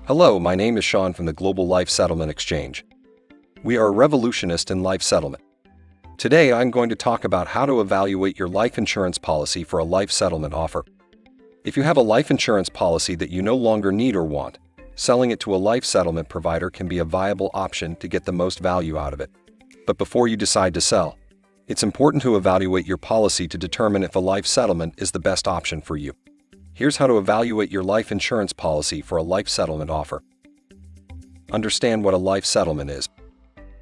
Hello, my name is Sean from the Global Life Settlement Exchange. We are a revolutionist in life settlement. Today, I'm going to talk about how to evaluate your life insurance policy for a life settlement offer. If you have a life insurance policy that you no longer need or want, selling it to a life settlement provider can be a viable option to get the most value out of it. But before you decide to sell, it's important to evaluate your policy to determine if a life settlement is the best option for you. Here's how to evaluate your life insurance policy for a life settlement offer. Understand what a life settlement is.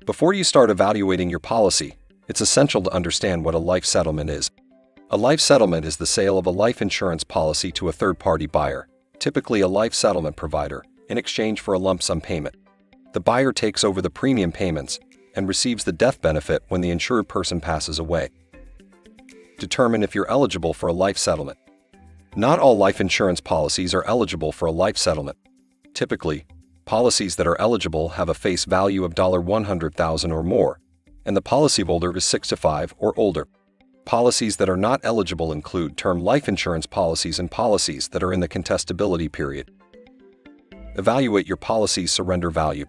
Before you start evaluating your policy, it's essential to understand what a life settlement is. A life settlement is the sale of a life insurance policy to a third-party buyer, typically a life settlement provider, in exchange for a lump sum payment. The buyer takes over the premium payments and receives the death benefit when the insured person passes away. Determine if you're eligible for a life settlement. Not all life insurance policies are eligible for a life settlement. Typically, policies that are eligible have a face value of $100,000 or more, and the policyholder is 65 or older. Policies that are not eligible include term life insurance policies and policies that are in the contestability period. Evaluate your policy's surrender value.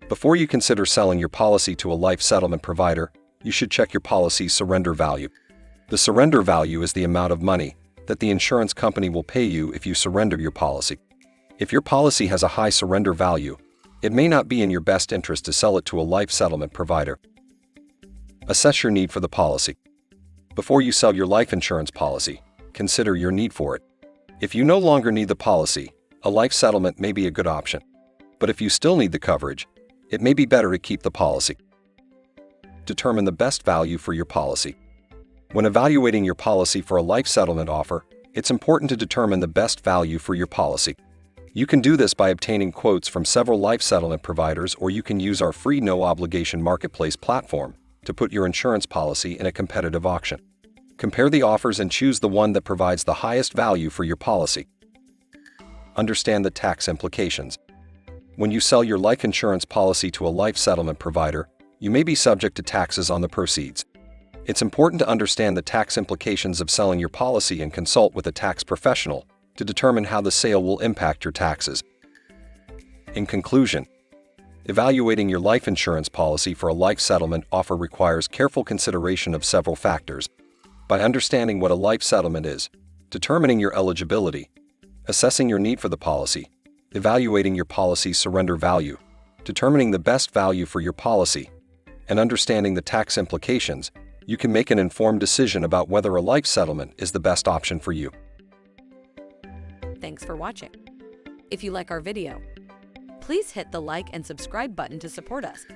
Before you consider selling your policy to a life settlement provider, you should check your policy's surrender value. The surrender value is the amount of money that the insurance company will pay you if you surrender your policy. If your policy has a high surrender value, it may not be in your best interest to sell it to a life settlement provider. Assess your need for the policy. Before you sell your life insurance policy, consider your need for it. If you no longer need the policy, a life settlement may be a good option. But if you still need the coverage, it may be better to keep the policy. Determine the best value for your policy. When evaluating your policy for a life settlement offer, it's important to determine the best value for your policy. You can do this by obtaining quotes from several life settlement providers, or you can use our free no-obligation marketplace platform to put your insurance policy in a competitive auction. Compare the offers and choose the one that provides the highest value for your policy. Understand the tax implications. When you sell your life insurance policy to a life settlement provider, you may be subject to taxes on the proceeds. It's important to understand the tax implications of selling your policy and consult with a tax professional to determine how the sale will impact your taxes. In conclusion, evaluating your life insurance policy for a life settlement offer requires careful consideration of several factors. By understanding what a life settlement is, determining your eligibility, assessing your need for the policy, evaluating your policy's surrender value, determining the best value for your policy, and understanding the tax implications, you can make an informed decision about whether a life settlement is the best option for you. Thanks for watching. If you like our video, please hit the like and subscribe button to support us.